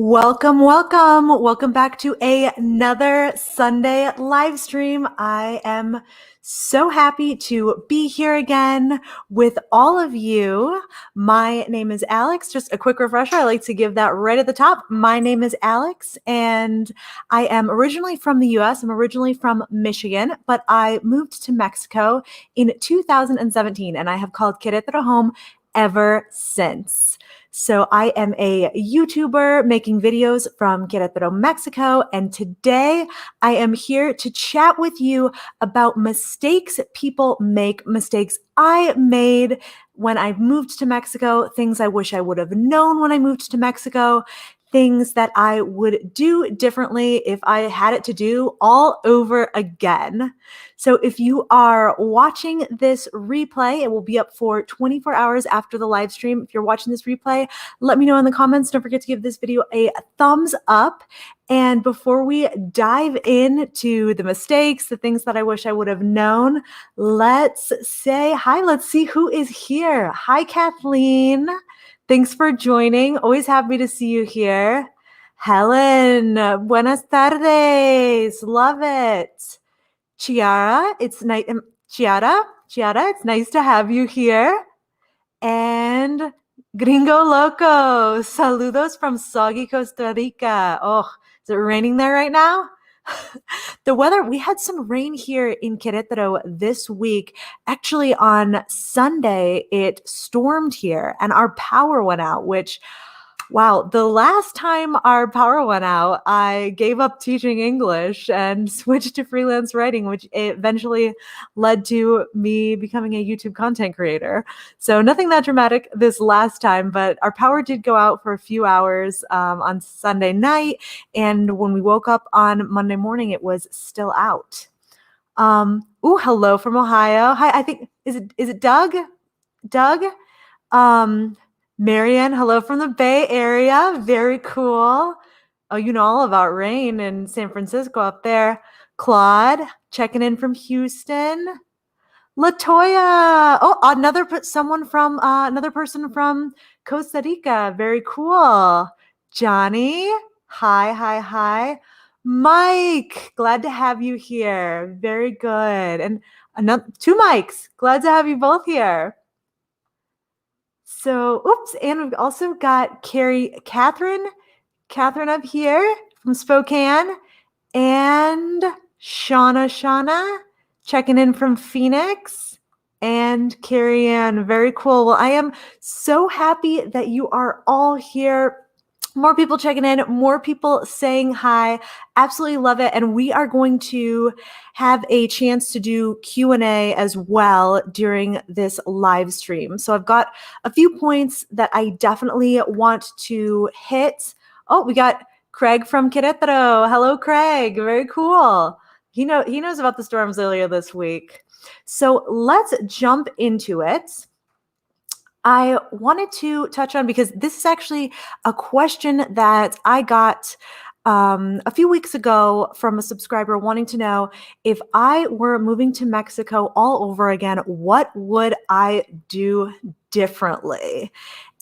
Welcome back to another Sunday live stream. I am so happy to be here again with all of you. My name is Alex. Just a quick refresher, I like to give that right at the top. My name is Alex, and I am originally from the US. I'm originally from Michigan, but I moved to Mexico in 2017, and I have called Querétaro home ever since. So I am a YouTuber making videos from Querétaro, Mexico, and today I am here to chat with you about mistakes people make, mistakes I made when I moved to Mexico, things I wish I would have known when I moved to Mexico, things that I would do differently if I had it to do all over again. So if you are watching this replay, it will be up for 24 hours after the live stream. If you're watching this replay, let me know in the comments. Don't forget to give this video a thumbs up. And before we dive into the mistakes, the things that I wish I would have known, let's say hi. Let's see who is here. Hi, Kathleen. Thanks for joining. Always happy to see you here. Helen, buenas tardes. Love it. Chiara, it's nice. Chiara, it's nice to have you here. And Gringo Loco, saludos from soggy Costa Rica. Oh, is it raining there right now? The weather, we had some rain here in Querétaro this week. Actually, on Sunday, it stormed here and our power went out, which, wow, the last time our power went out, I gave up teaching English and switched to freelance writing, which eventually led to me becoming a YouTube content creator. So nothing that dramatic this last time, but our power did go out for a few hours on Sunday night. And when we woke up on Monday morning, it was still out. Hello from Ohio. Hi, I think, is it Doug? Doug? Marianne, hello from the Bay Area. Very cool. Oh, you know all about rain in San Francisco up there. Claude, checking in from Houston. Latoya. Oh, another person from Costa Rica. Very cool. Johnny. Hi. Mike, glad to have you here. Very good. And two Mikes. Glad to have you both here. So, and we've also got Catherine up here from Spokane, and Shauna checking in from Phoenix, and Carrie Ann. Very cool. Well, I am so happy that you are all here. More people checking in, more people saying hi. Absolutely love it. And we are going to have a chance to do Q&A as well during this live stream. So I've got a few points that I definitely want to hit. Oh, we got Craig from Querétaro. Hello, Craig. Very cool. He knows about the storms earlier this week. So let's jump into it. I wanted to touch on, because this is actually a question that I got a few weeks ago from a subscriber wanting to know, if I were moving to Mexico all over again, what would I do differently?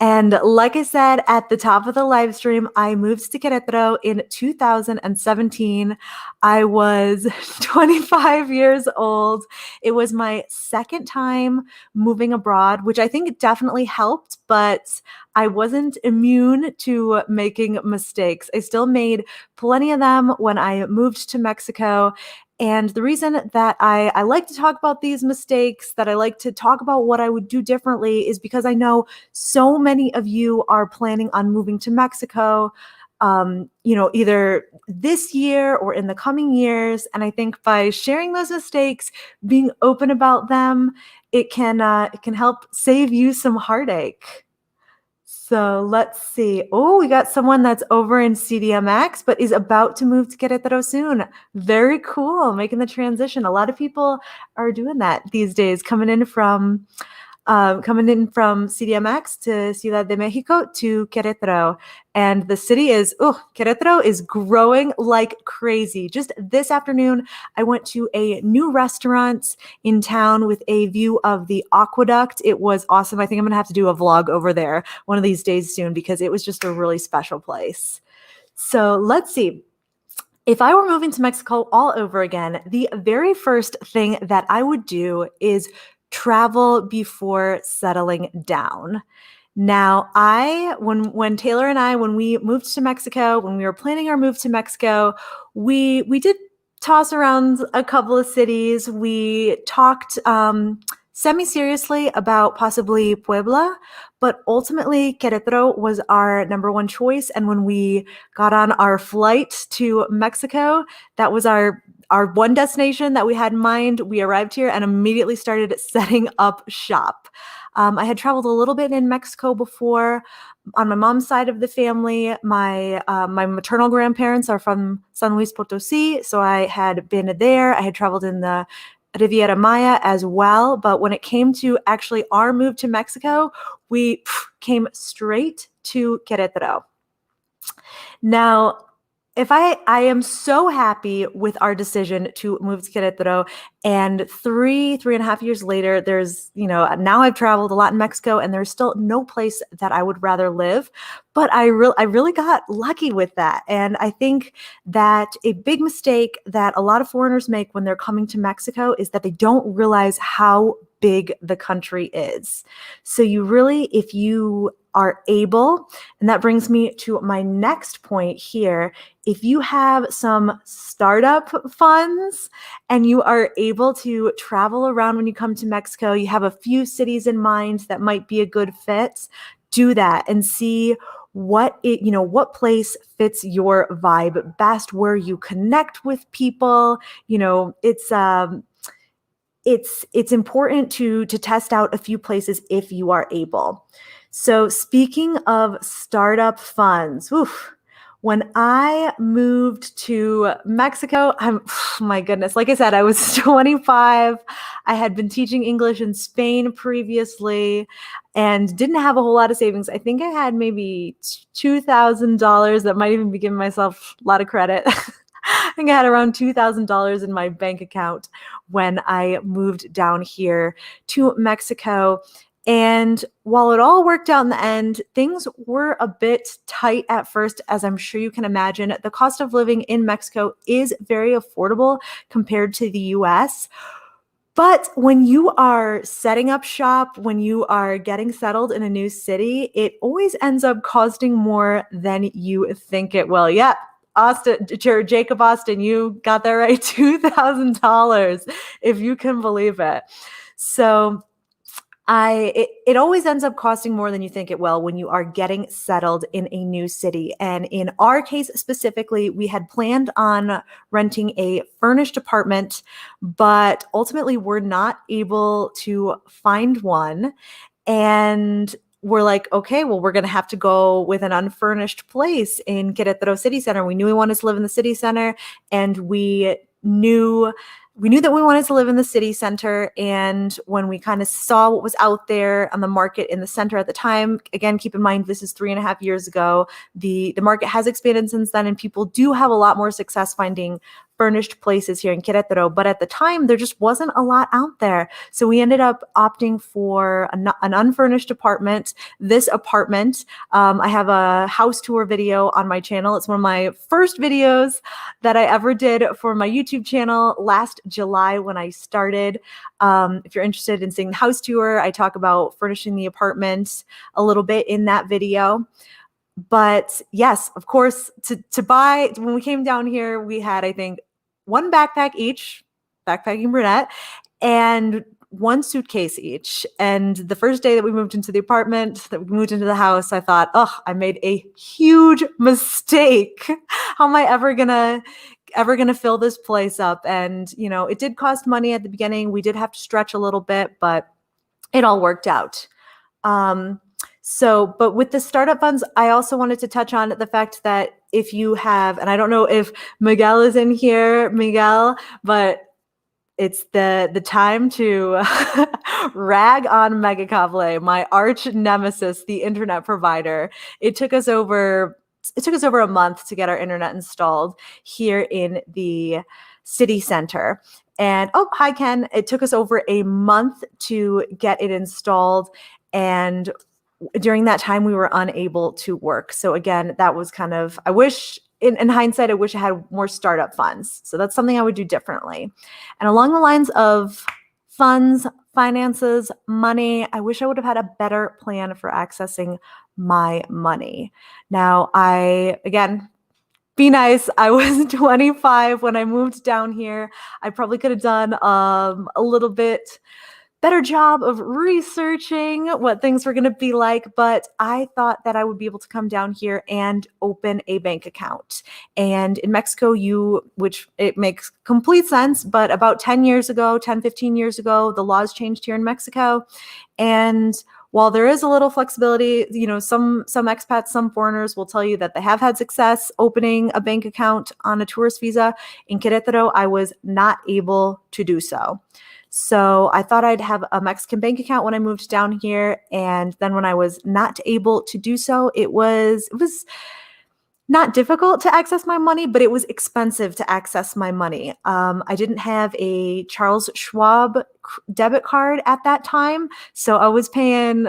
And like I said at the top of the live stream, I moved to Querétaro in 2017. I was 25 years old. It was my second time moving abroad, which I think definitely helped, but I wasn't immune to making mistakes. I still made plenty of them when I moved to Mexico. And the reason that I like to talk about these mistakes, that I like to talk about what I would do differently, is because I know so many of you are planning on moving to Mexico, either this year or in the coming years. And I think by sharing those mistakes, being open about them, it can help save you some heartache. So let's see. Oh, we got someone that's over in CDMX, but is about to move to Querétaro soon. Very cool. Making the transition. A lot of people are doing that these days, coming in from CDMX to Ciudad de Mexico to Querétaro. And the city Querétaro is growing like crazy. Just this afternoon, I went to a new restaurant in town with a view of the aqueduct. It was awesome. I think I'm going to have to do a vlog over there one of these days soon, because it was just a really special place. So let's see. If I were moving to Mexico all over again, the very first thing that I would do is travel before settling down. Now, when Taylor and I, when we moved to Mexico, when we were planning our move to Mexico, we did toss around a couple of cities. We talked semi-seriously about possibly Puebla, but ultimately Querétaro was our number one choice. And when we got on our flight to Mexico, that was our one destination that we had in mind. We arrived here and immediately started setting up shop. I had traveled a little bit in Mexico before. On my mom's side of the family, my maternal grandparents are from San Luis Potosí, so I had been there. I had traveled in the Riviera Maya as well, but when it came to actually our move to Mexico, we came straight to Querétaro. Now, if I am so happy with our decision to move to Querétaro, and three and a half years later, there's, now I've traveled a lot in Mexico and there's still no place that I would rather live, but I really got lucky with that. And I think that a big mistake that a lot of foreigners make when they're coming to Mexico is that they don't realize how big the country is. So if you are able, and that brings me to my next point here, if you have some startup funds and you are able to travel around when you come to Mexico, you have a few cities in mind that might be a good fit, do that and see what place fits your vibe best, where you connect with people. It's important to test out a few places if you are able. So speaking of startup funds, when I moved to Mexico, my goodness, like I said, I was 25. I had been teaching English in Spain previously and didn't have a whole lot of savings. I think I had maybe $2,000. That might even be giving myself a lot of credit. I think I had around $2,000 in my bank account when I moved down here to Mexico. And while it all worked out in the end, things were a bit tight at first, as I'm sure you can imagine. The cost of living in Mexico is very affordable compared to the US. But when you are setting up shop, when you are getting settled in a new city, it always ends up costing more than you think it will. Yeah. Jacob Austin, you got that right. $2,000, if you can believe it. So it always ends up costing more than you think it will when you are getting settled in a new city. And in our case specifically, we had planned on renting a furnished apartment, but ultimately we're not able to find one. And we're like, okay, well, we're going to have to go with an unfurnished place in Querétaro City Center. We knew we wanted to live in the city center, and we knew that we wanted to live in the city center. And when we kind of saw what was out there on the market in the center at the time, again, keep in mind, this is 3.5 years ago. The market has expanded since then, and people do have a lot more success finding furnished places here in Querétaro. But at the time, there just wasn't a lot out there. So we ended up opting for an unfurnished apartment. This apartment, I have a house tour video on my channel. It's one of my first videos that I ever did for my YouTube channel last July when I started. If you're interested in seeing the house tour, I talk about furnishing the apartment a little bit in that video. But yes, of course, to buy, when we came down here, we had, I think, one backpack each, backpacking brunette, and one suitcase each. And the first day that we moved into the apartment, that we moved into the house, I thought, I made a huge mistake. How am I ever gonna fill this place up? And it did cost money at the beginning. We did have to stretch a little bit, but it all worked out. But with the startup funds, I also wanted to touch on the fact that if you have, and I don't know if Miguel is in here, Miguel, but it's the time to rag on Megacable, my arch nemesis, the internet provider. It took us over a month to get our internet installed here in the city center. And hi Ken, it took us over a month to get it installed, and during that time we were unable to work. So again, that was I wish in hindsight, I wish I had more startup funds. So that's something I would do differently. And along the lines of funds, finances, money, I wish I would have had a better plan for accessing my money. Now, again, be nice. I was 25 when I moved down here. I probably could have done a little bit better job of researching what things were going to be like, but I thought that I would be able to come down here and open a bank account. And in Mexico, which it makes complete sense, but about 10 years ago, 10, 15 years ago, the laws changed here in Mexico. And while there is a little flexibility, some expats, some foreigners will tell you that they have had success opening a bank account on a tourist visa. In Querétaro, I was not able to do so. So I thought I'd have a Mexican bank account when I moved down here. And then when I was not able to do so, it was not difficult to access my money, but it was expensive to access my money. I didn't have a Charles Schwab debit card at that time. So I was paying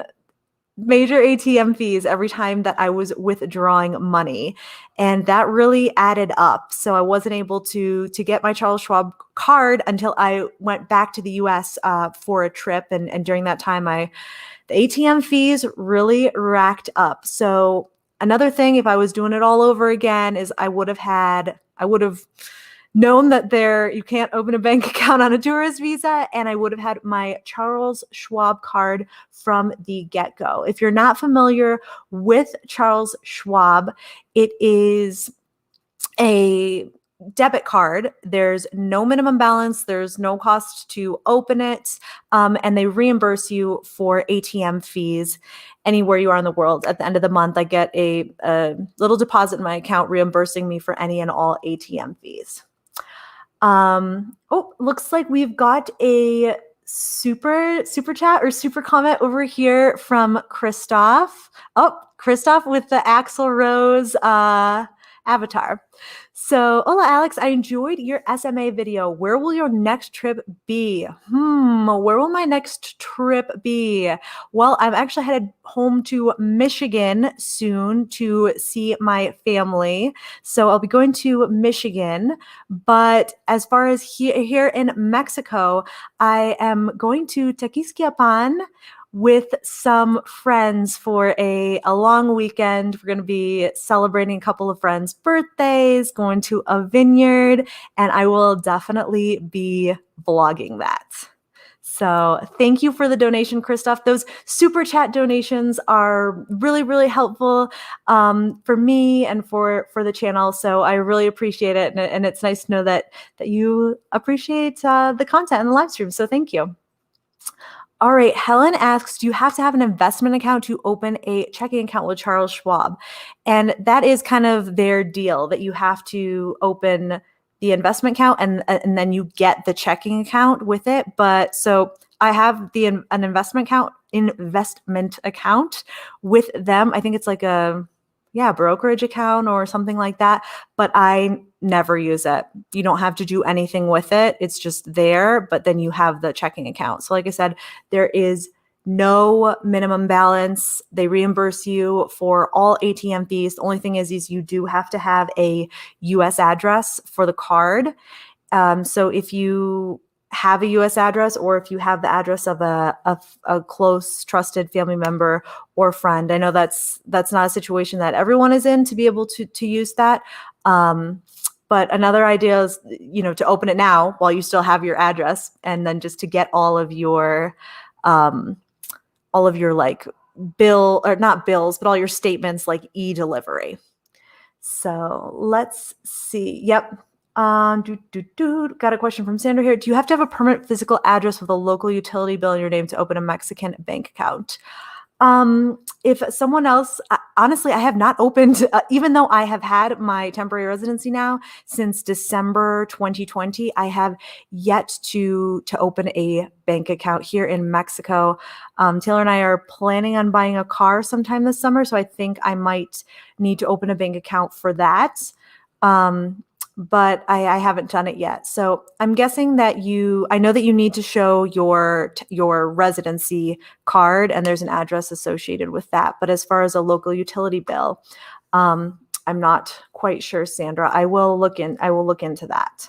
major ATM fees every time that I was withdrawing money. And that really added up. So I wasn't able to get my Charles Schwab card until I went back to the US for a trip. And during that time, the ATM fees really racked up. So another thing, if I was doing it all over again, is I would have known that you can't open a bank account on a tourist visa, and I would have had my Charles Schwab card from the get-go. If you're not familiar with Charles Schwab, it is a debit card. There's no minimum balance. There's no cost to open it. And they reimburse you for ATM fees anywhere you are in the world. At the end of the month, I get a little deposit in my account reimbursing me for any and all ATM fees. Looks like we've got a super chat or super comment over here from Christoph. Christoph with the Axl Rose avatar. So, hola Alex, I enjoyed your SMA video. Where will your next trip be? Where will my next trip be? Well, I'm actually headed home to Michigan soon to see my family. So I'll be going to Michigan. But as far as here in Mexico, I am going to Tequisquiapan with some friends for a long weekend. We're going to be celebrating a couple of friends' birthdays, going to a vineyard, and I will definitely be vlogging that. So thank you for the donation, Christoph. Those super chat donations are really, really helpful for me and for the channel. So I really appreciate it. And it's nice to know that you appreciate the content and the live stream. So thank you. All right, Helen asks, do you have to have an investment account to open a checking account with Charles Schwab? And that is kind of their deal, that you have to open the investment account and then you get the checking account with it. But so I have an investment account with them. I think it's like a brokerage account or something like that, but I never use it. You don't have to do anything with it. It's just there, but then you have the checking account. So like I said, there is no minimum balance. They reimburse you for all ATM fees. The only thing is you do have to have a US address for the card. So if you have a US address, or if you have the address of a close trusted family member or friend, I know that's not a situation that everyone is in to be able to use that. But another idea is, to open it now while you still have your address, and then just to get all of your like bill, or not bills, but all your statements like e-delivery. So let's see. Yep. Got a question from Sandra here. Do you have to have a permanent physical address with a local utility bill in your name to open a Mexican bank account? If someone else, honestly, I have not opened, even though I have had my temporary residency now since December 2020, I have yet to open a bank account here in Mexico. Taylor and I are planning on buying a car sometime this summer, so I think I might need to open a bank account for that. But I haven't done it yet. So I'm guessing that I know that you need to show your residency card, and there's an address associated with that. But as far as a local utility bill, I'm not quite sure, Sandra. I will look into that.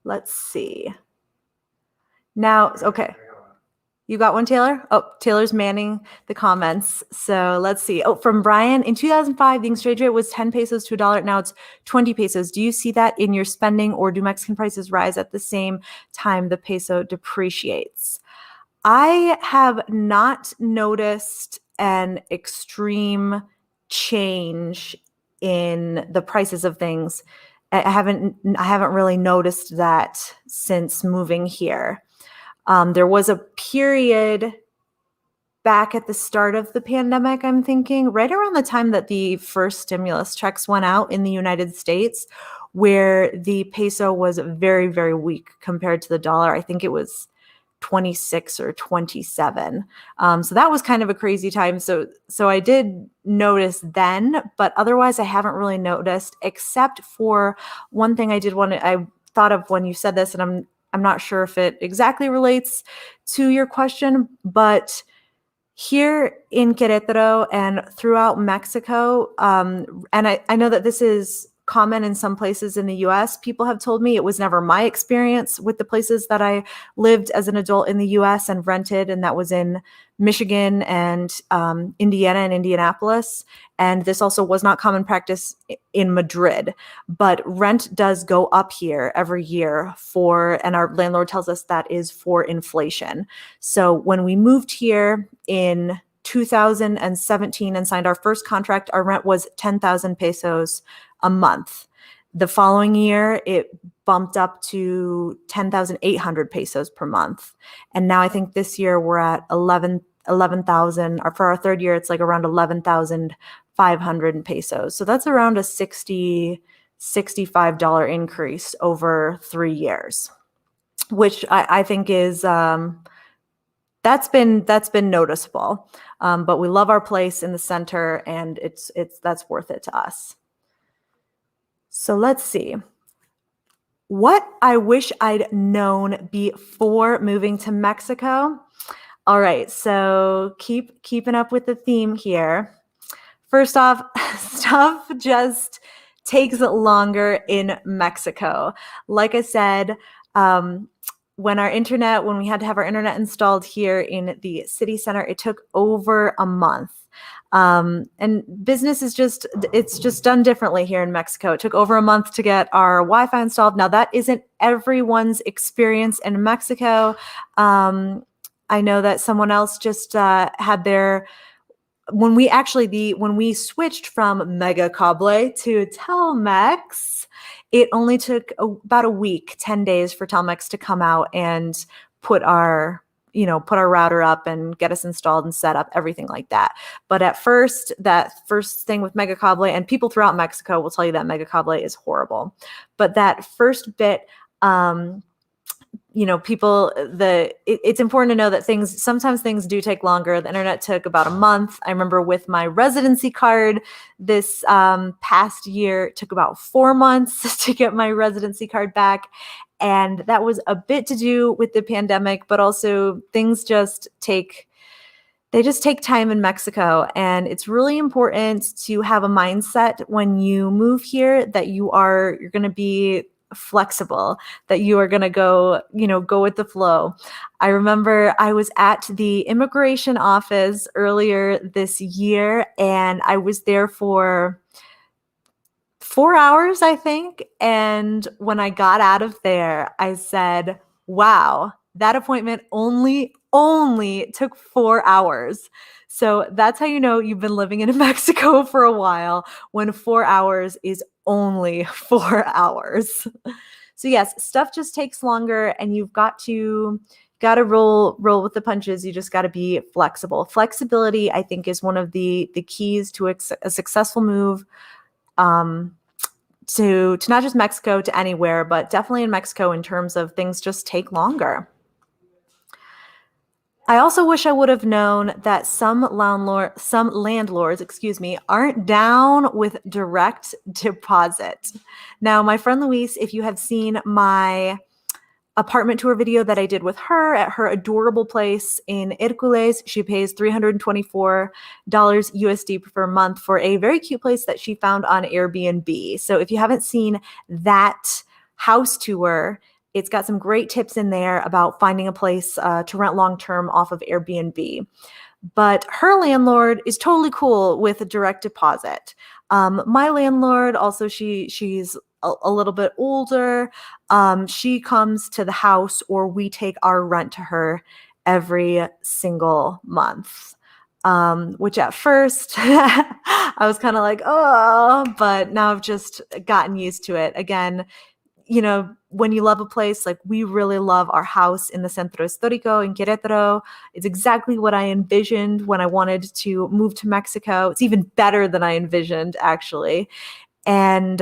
Let's see. Now, okay. You got one, Taylor? Oh, Taylor's manning the comments. So let's see. Oh, from Brian, in 2005, the exchange rate was 10 pesos to $1. Now it's 20 pesos. Do you see that in your spending, or do Mexican prices rise at the same time the peso depreciates? I have not noticed an extreme change in the prices of things. I haven't really noticed that since moving here. There was a period back at the start of the pandemic, I'm thinking, right around the time that the first stimulus checks went out in the United States, where the peso was very, very weak compared to the dollar. I think it was 26 or 27. So that was kind of a crazy time. So I did notice then, but otherwise I haven't really noticed, except for one thing I thought of when you said this, and I'm not sure if it exactly relates to your question, but here in Querétaro and throughout Mexico, and I know that this is common in some places in the US, people have told me, it was never my experience with the places that I lived as an adult in the US and rented, and that was in Michigan and Indiana and Indianapolis. And this also was not common practice in Madrid, but rent does go up here every year and our landlord tells us that is for inflation. So when we moved here in 2017 and signed our first contract, our rent was 10,000 pesos a month. The following year, it bumped up to 10,800 pesos per month. And now I think this year we're at 11,000. For our third year, it's like around 11,500 pesos. So that's around a $65 increase over 3 years, which I think is that's been noticeable. But we love our place in the center, and that's worth it to us. So let's see. What I wish I'd known before moving to Mexico. All right, so keeping up with the theme here. First off, stuff just takes longer in Mexico. Like I said, when we had to have our internet installed here in the city center, it took over a month. And business it's just done differently here in Mexico. It took over a month to get our Wi-Fi installed. Now that isn't everyone's experience in Mexico. I know that someone else just had their, when we switched from Megacable to Telmex, it only took about a week, 10 days for Telmex to come out and put our router up and get us installed and set up, everything like that. But at first, that first thing with Megacable, and people throughout Mexico will tell you that Megacable is horrible. But that first bit, it's important to know that sometimes things do take longer. The internet took about a month. I remember with my residency card this past year, it took about 4 months to get my residency card back. And that was a bit to do with the pandemic, but also things just take time in Mexico. And it's really important to have a mindset when you move here that you're going to be flexible, that you are going to go with the flow. I remember I was at the immigration office earlier this year, and I was there for 4 hours, I think. And when I got out of there, I said, wow, that appointment only took 4 hours. So that's how you know you've been living in Mexico for a while, when 4 hours is only 4 hours. So yes, stuff just takes longer, and you've got to roll with the punches. You just got to be flexible. Flexibility, I think, is one of the keys to a successful move. To not just Mexico, to anywhere, but definitely in Mexico in terms of things just take longer. I also wish I would have known that some landlords, aren't down with direct deposit. Now, my friend Luis, if you have seen my apartment tour video that I did with her at her adorable place in Hércules. She pays $324 USD per month for a very cute place that she found on Airbnb. So if you haven't seen that house tour, it's got some great tips in there about finding a place to rent long-term off of Airbnb. But her landlord is totally cool with a direct deposit. My landlord also, she's a little bit older. She comes to the house, or we take our rent to her every single month. Which at first I was kind of like, oh, but now I've just gotten used to it. Again, when you love a place, like we really love our house in the Centro Histórico in Querétaro. It's exactly what I envisioned when I wanted to move to Mexico. It's even better than I envisioned, actually. And,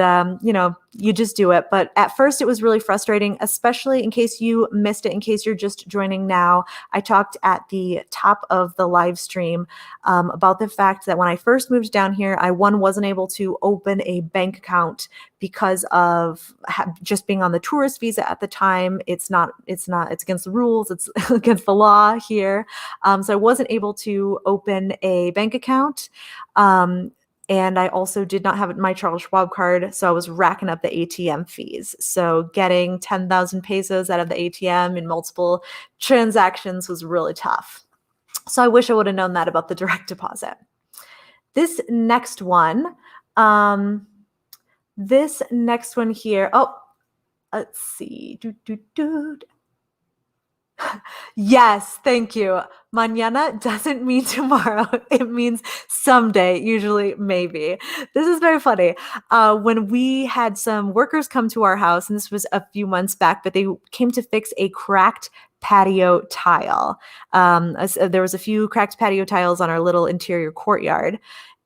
you just do it. But at first it was really frustrating, especially in case you missed it, in case you're just joining now. I talked at the top of the live stream about the fact that when I first moved down here, I wasn't able to open a bank account because of just being on the tourist visa at the time. It's against the rules. It's against the law here. So I wasn't able to open a bank account. And I also did not have my Charles Schwab card, so I was racking up the ATM fees. So getting 10,000 pesos out of the ATM in multiple transactions was really tough. So I wish I would have known that about the direct deposit. This next one here. Oh, let's see. Yes, thank you. Mañana doesn't mean tomorrow. It means someday, usually maybe. This is very funny. When we had some workers come to our house, and this was a few months back, but they came to fix a cracked patio tile. There was a few cracked patio tiles on our little interior courtyard.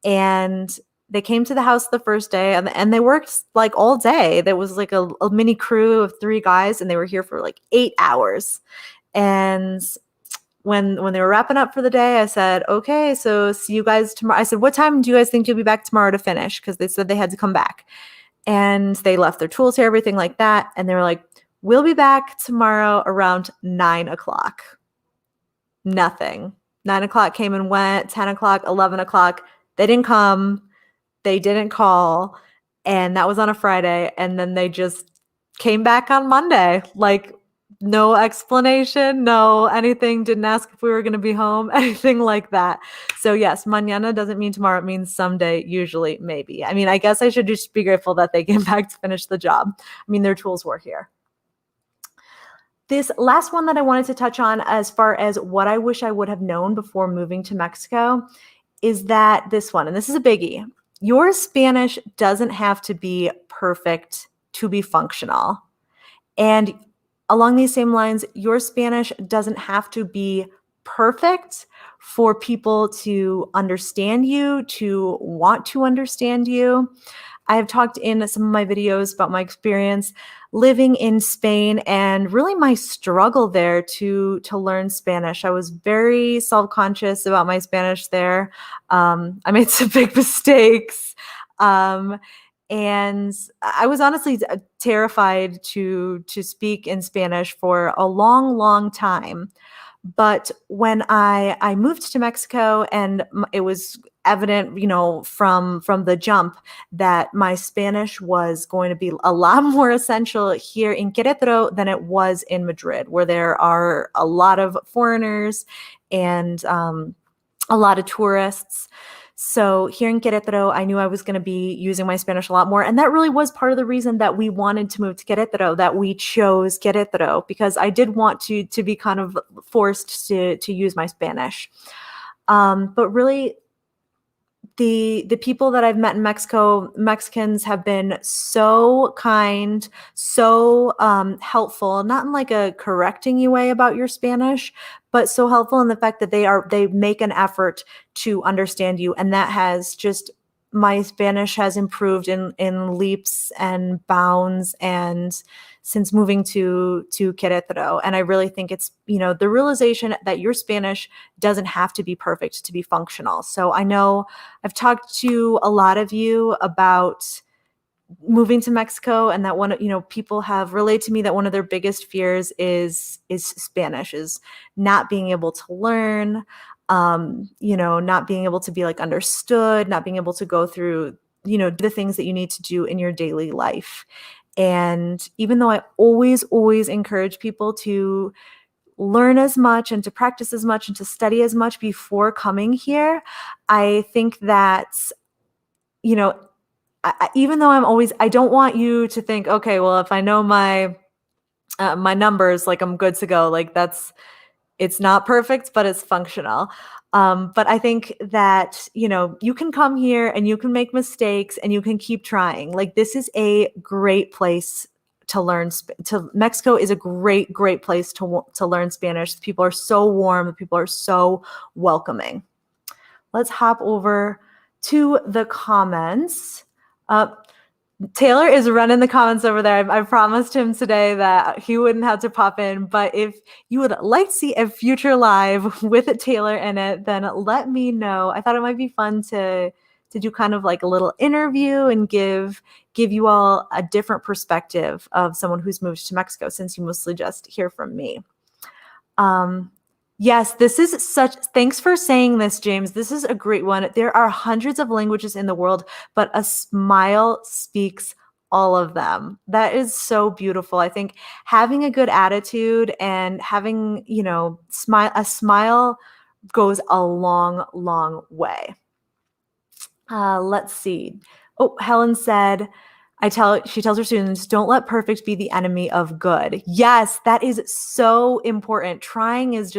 And they came to the house the first day, and they worked like all day. There was like a mini crew of 3 guys, and they were here for like 8 hours. And when they were wrapping up for the day, I said, okay, so see you guys tomorrow. I said, what time do you guys think you'll be back tomorrow to finish? Because they said they had to come back. And they left their tools here, everything like that. And they were like, we'll be back tomorrow around 9 o'clock. Nothing. 9 o'clock came and went, 10 o'clock, 11 o'clock. They didn't come. They didn't call. And that was on a Friday. And then they just came back on Monday. Like, no explanation, no anything, didn't ask if we were going to be home, anything like that. So yes, mañana doesn't mean tomorrow, it means someday, usually, maybe. I mean, I guess I should just be grateful that they came back to finish the job. I mean, their tools were here. This last one that I wanted to touch on, as far as what I wish I would have known before moving to Mexico, is that this one, and this is a biggie. Your Spanish doesn't have to be perfect to be functional. And along these same lines, your Spanish doesn't have to be perfect for people to understand you, to want to understand you. I have talked in some of my videos about my experience living in Spain and really my struggle there to learn Spanish. I was very self-conscious about my Spanish there. I made some big mistakes. And I was honestly terrified to speak in Spanish for a long, long time. But when I moved to Mexico, and it was evident, from the jump, that my Spanish was going to be a lot more essential here in Querétaro than it was in Madrid, where there are a lot of foreigners and a lot of tourists. So here in Querétaro, I knew I was going to be using my Spanish a lot more. And that really was part of the reason that we wanted to move to Querétaro, that we chose Querétaro, because I did want to be kind of forced to use my Spanish. But really, the people that I've met in Mexico, Mexicans have been so kind, so helpful, not in like a correcting you way about your Spanish, but so helpful in the fact that they make an effort to understand you. And that has just, my Spanish has improved in leaps and bounds, and since moving to Querétaro. And I really think it's, the realization that your Spanish doesn't have to be perfect to be functional. So I know I've talked to a lot of you about moving to Mexico, and that people have relayed to me that one of their biggest fears is Spanish, is not being able to learn, not being able to be like understood, not being able to go through, the things that you need to do in your daily life. And even though I always, always encourage people to learn as much and to practice as much and to study as much before coming here, I think that, even though I don't want you to think, okay, well, if I know my numbers, like I'm good to go. Like it's not perfect, but it's functional. But I think that, you can come here and you can make mistakes and you can keep trying. Like this is a great place to learn. Mexico is a great, great place to learn Spanish. People are so warm. People are so welcoming. Let's hop over to the comments. Taylor is running the comments over there. I promised him today that he wouldn't have to pop in, but if you would like to see a future live with Taylor in it, then let me know. I thought it might be fun to do kind of like a little interview and give you all a different perspective of someone who's moved to Mexico, since you mostly just hear from me. Yes, thanks for saying this, James. This is a great one. There are hundreds of languages in the world, but a smile speaks all of them. That is so beautiful. I think having a good attitude and having, a smile goes a long, long way. Let's see. Oh, Helen said, she tells her students, don't let perfect be the enemy of good. Yes, that is so important. Trying is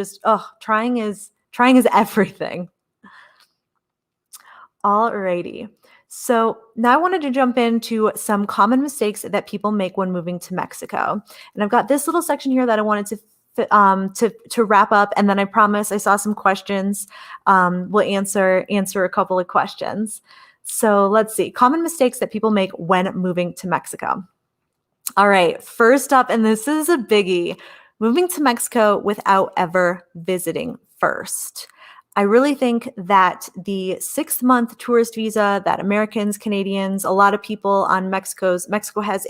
everything. Alrighty. So now I wanted to jump into some common mistakes that people make when moving to Mexico. And I've got this little section here that I wanted to wrap up, and then I promise I saw some questions. We'll answer a couple of questions. So let's see. Common mistakes that people make when moving to Mexico. All right. First up, and this is a biggie, moving to Mexico without ever visiting first. I really think that the 6-month tourist visa that Americans, Canadians, a lot of people on Mexico has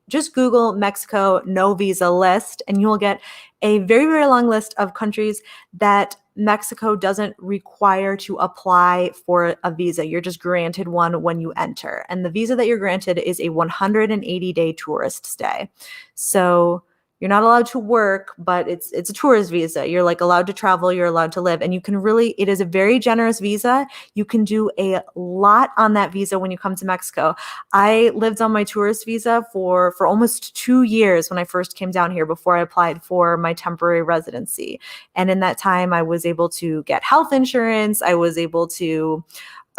just Google Mexico no visa list, and you will get a very, very long list of countries that Mexico doesn't require to apply for a visa. You're just granted one when you enter. And the visa that you're granted is a 180-day tourist stay. So you're not allowed to work, but it's a tourist visa. You're like allowed to travel, you're allowed to live, and it is a very generous visa. You can do a lot on that visa when you come to Mexico. I lived on my tourist visa for almost 2 years when I first came down here before I applied for my temporary residency. And in that time, I was able to get health insurance. I was able to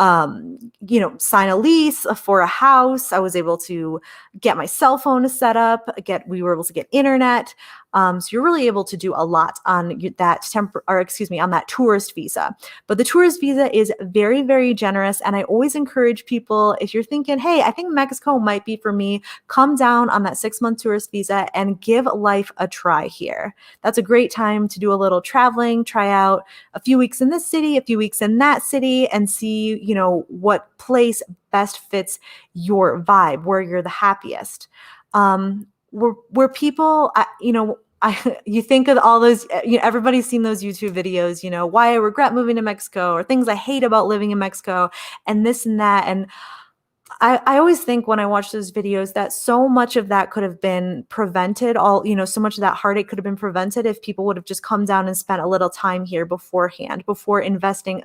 sign a lease for a house. I was able to get my cell phone set up. We were able to get internet. So you're really able to do a lot on on that tourist visa. But the tourist visa is very, very generous. And I always encourage people, if you're thinking, hey, I think Mexico might be for me, come down on that 6-month tourist visa and give life a try here. That's a great time to do a little traveling, try out a few weeks in this city, a few weeks in that city, and see, what place best fits your vibe, where you're the happiest. Where people, you think of all those, everybody's seen those YouTube videos, why I regret moving to Mexico, or things I hate about living in Mexico, and this and that. And I always think when I watch those videos that so much of that could have been prevented, so much of that heartache could have been prevented if people would have just come down and spent a little time here beforehand, before investing,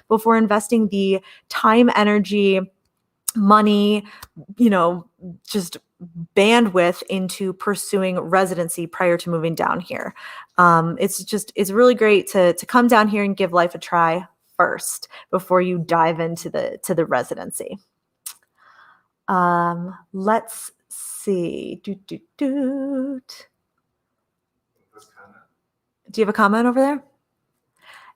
before investing the time, energy, money, just bandwidth into pursuing residency prior to moving down here. It's really great to come down here and give life a try first before you dive into the residency. Let's see. Do you have a comment over there?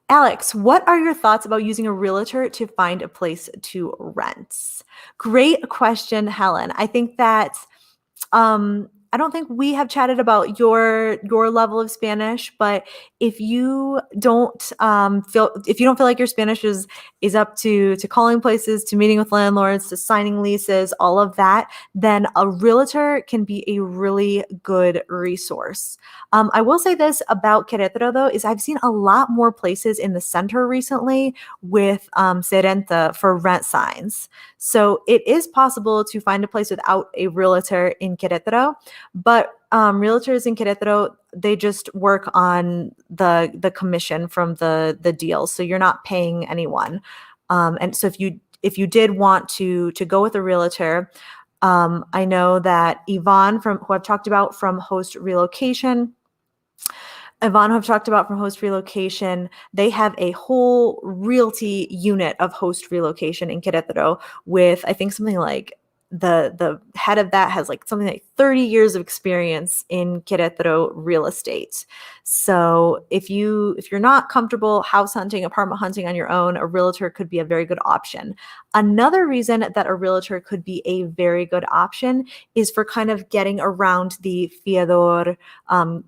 Alex, what are your thoughts about using a realtor to find a place to rent? Great question, Helen. I think that I don't think we have chatted about your level of Spanish, but if you don't feel like your Spanish is is up to calling places, to meeting with landlords, to signing leases, all of that, then a realtor can be a really good resource. I will say this about Querétaro though, is I've seen a lot more places in the center recently with se renta for rent signs. So it is possible to find a place without a realtor in Querétaro, but realtors in Querétaro, they just work on the commission from the deal, so you're not paying anyone. And so if you did want to go with a realtor, I know that Yvonne who I've talked about from Host Relocation, they have a whole realty unit of Host Relocation in Querétaro with, I think, something like the head of that has like something like 30 years of experience in Querétaro real estate. So if you're not comfortable house hunting, apartment hunting on your own, a realtor could be a very good option. Another reason that a realtor could be a very good option is for kind of getting around the fiador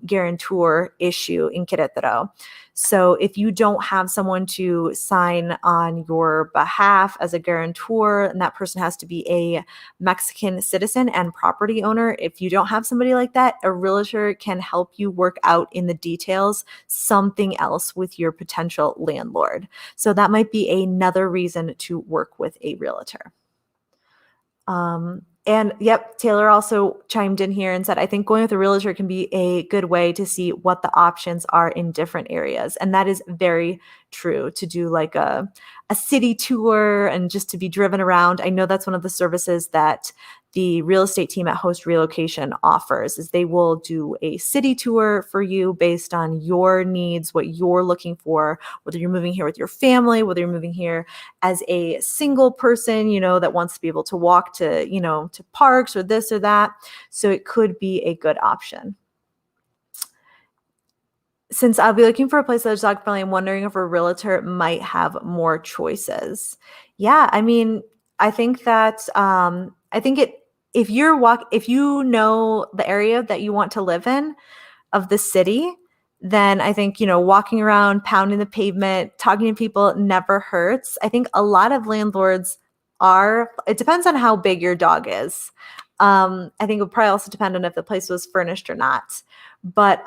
guarantor issue in Querétaro. So if you don't have someone to sign on your behalf as a guarantor, and that person has to be a Mexican citizen and property owner, if you don't have somebody like that, a realtor can help you work out in the details something else with your potential landlord. So that might be another reason to work with a realtor. And yep, Taylor also chimed in here and said, I think going with a realtor can be a good way to see what the options are in different areas. And that is very true, to do like a city tour and just to be driven around. I know that's one of the services that the real estate team at Host Relocation offers, is they will do a city tour for you based on your needs, what you're looking for, whether you're moving here with your family, whether you're moving here as a single person, that wants to be able to walk to, to parks or this or that. So it could be a good option. Since I'll be looking for a place that's dog friendly, I'm wondering if a realtor might have more choices. Yeah, I mean, I think that if you know the area that you want to live in of the city, then I think, walking around, pounding the pavement, talking to people never hurts. I think a lot of landlords it depends on how big your dog is. I think it would probably also depend on if the place was furnished or not. But,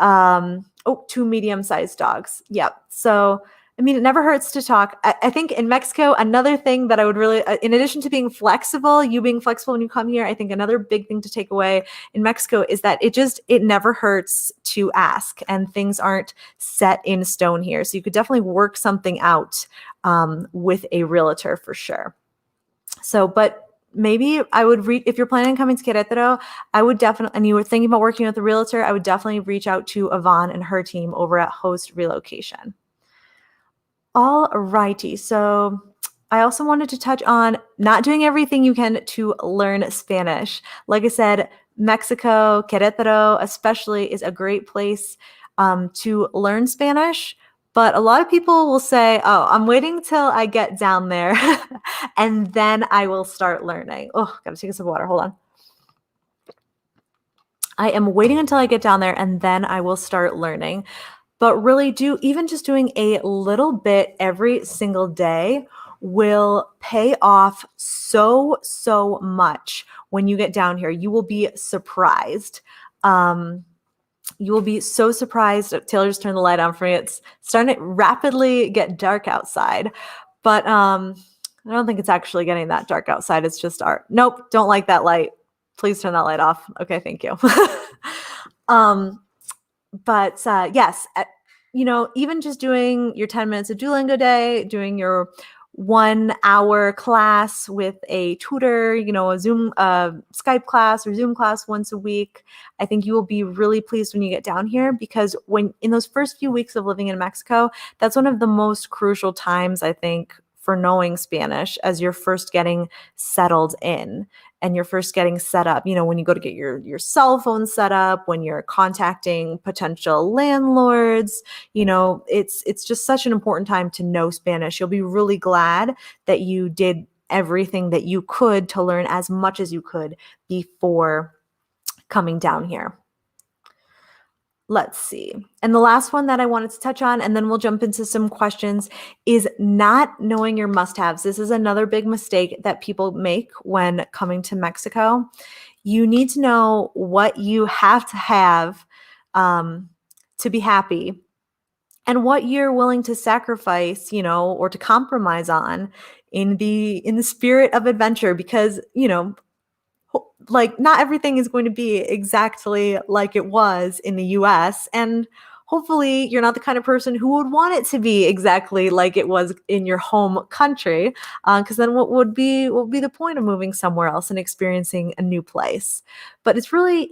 2 medium-sized dogs. Yep. So, I mean, it never hurts to talk. I think in Mexico, another thing that I would really, in addition to being flexible, you being flexible when you come here, I think another big thing to take away in Mexico is that it never hurts to ask, and things aren't set in stone here. So you could definitely work something out with a realtor for sure. So, but maybe I would if you're planning on coming to Querétaro, I would definitely, and you were thinking about working with a realtor, I would definitely reach out to Yvonne and her team over at Host Relocation. All righty. So I also wanted to touch on not doing everything you can to learn Spanish. Like I said, Mexico, Querétaro especially, is a great place to learn Spanish. But a lot of people will say, oh, I'm waiting till I get down there and then I will start learning. Oh, gotta take a sip of water. Hold on. I am waiting until I get down there and then I will start learning. But really, even just doing a little bit every single day will pay off so much when you get down here. You will be surprised. You will be so surprised. Taylor just turned the light on for me. It's starting to rapidly get dark outside, but I don't think it's actually getting that dark outside. It's just nope, don't like that light. Please turn that light off. Okay, thank you. But yes, even just doing your 10 minutes of Duolingo day, doing your 1 hour class with a tutor, a Zoom, Skype class or Zoom class once a week, I think you will be really pleased when you get down here, because when in those first few weeks of living in Mexico, that's one of the most crucial times, I think, for knowing Spanish, as you're first getting settled in and you're first getting set up, when you go to get your cell phone set up, when you're contacting potential landlords, it's just such an important time to know Spanish. You'll be really glad that you did everything that you could to learn as much as you could before coming down here. Let's see. And the last one that I wanted to touch on, and then we'll jump into some questions, is not knowing your must-haves. This is another big mistake that people make when coming to Mexico. You need to know what you have to be happy and what you're willing to sacrifice, or to compromise on in the spirit of adventure, because, like not everything is going to be exactly like it was in the US, and hopefully you're not the kind of person who would want it to be exactly like it was in your home country, because then what would be the point of moving somewhere else and experiencing a new place? But it's really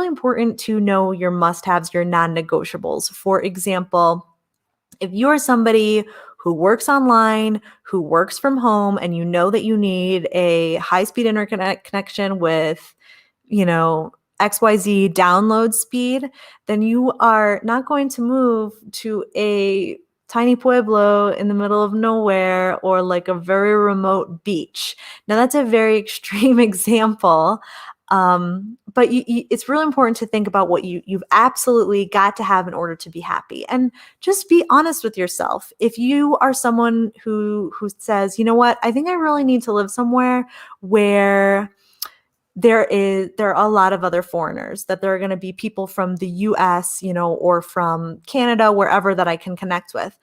important to know your must-haves, your non-negotiables. For example, if you're somebody who works online, who works from home, and you know that you need a high-speed internet connection with, XYZ download speed, then you are not going to move to a tiny pueblo in the middle of nowhere or like a very remote beach. Now, that's a very extreme example. But it's really important to think about what you've absolutely got to have in order to be happy, and just be honest with yourself. If you are someone who says, you know what, I think I really need to live somewhere where there are a lot of other foreigners, that there are going to be people from the US, or from Canada, wherever, that I can connect with.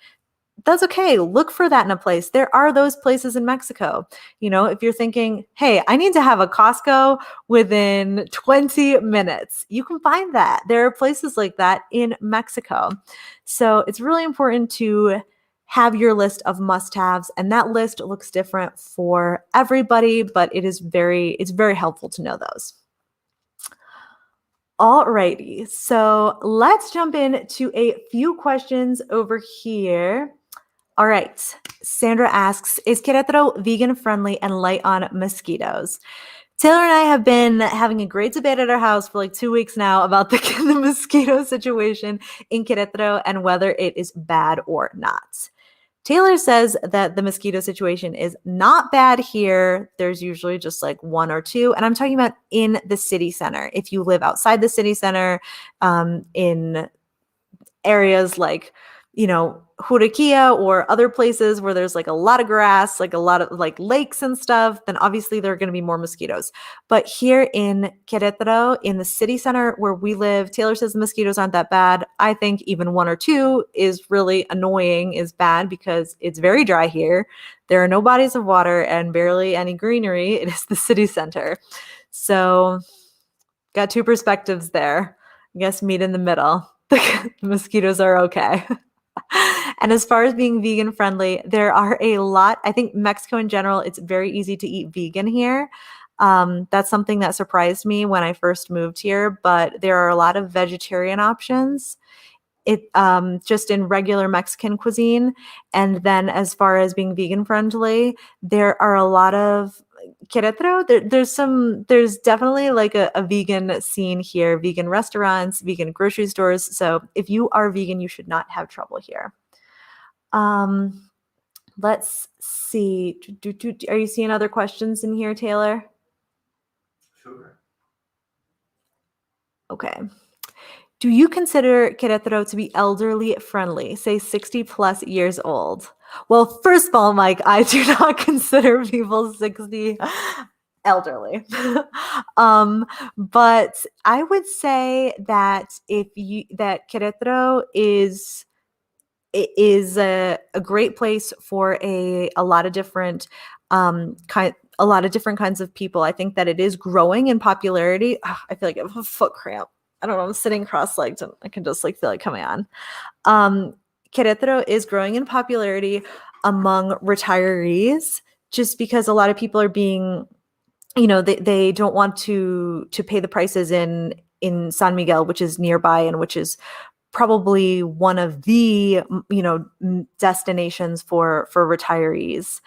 That's okay. Look for that in a place. There are those places in Mexico. If you're thinking, hey, I need to have a Costco within 20 minutes, you can find that. There are places like that in Mexico. So it's really important to have your list of must-haves, and that list looks different for everybody, but it's very helpful to know those. Alrighty, so let's jump into a few questions over here. All right. Sandra asks, is Querétaro vegan friendly and light on mosquitoes? Taylor and I have been having a great debate at our house for like 2 weeks now about the mosquito situation in Querétaro and whether it is bad or not. Taylor says that the mosquito situation is not bad here. There's usually just like one or two. And I'm talking about in the city center. If you live outside the city center, in areas like, Juriquilla or other places where there's like a lot of grass, like a lot of like lakes and stuff, then obviously there are going to be more mosquitoes. But here in Querétaro, in the city center where we live, Taylor says the mosquitoes aren't that bad. I think even one or two is really annoying, is bad, because it's very dry here. There are no bodies of water and barely any greenery. It is the city center. So got two perspectives there. I guess meet in the middle. The mosquitoes are okay. And as far as being vegan friendly, there are a lot. I think Mexico in general, it's very easy to eat vegan here. That's something that surprised me when I first moved here, but there are a lot of vegetarian options. Just in regular Mexican cuisine. And then as far as being vegan friendly, there are a lot of Querétaro, there's definitely like a vegan scene here, vegan restaurants, vegan grocery stores. So if you are vegan, you should not have trouble here. Let's see. Are you seeing other questions in here, Taylor? Sure. Okay. Do you consider Querétaro to be elderly friendly, say 60 plus years old? Well, first of all, Mike, I do not consider people 60 elderly. But I would say that that Querétaro is a great place for a lot of different kinds of people. I think that it is growing in popularity. I feel like I have a foot cramp. I don't know. I'm sitting cross-legged and I can just like feel it coming on. Querétaro is growing in popularity among retirees, just because a lot of people are being, they don't want to pay the prices in San Miguel, which is nearby and which is probably one of the, destinations for retirees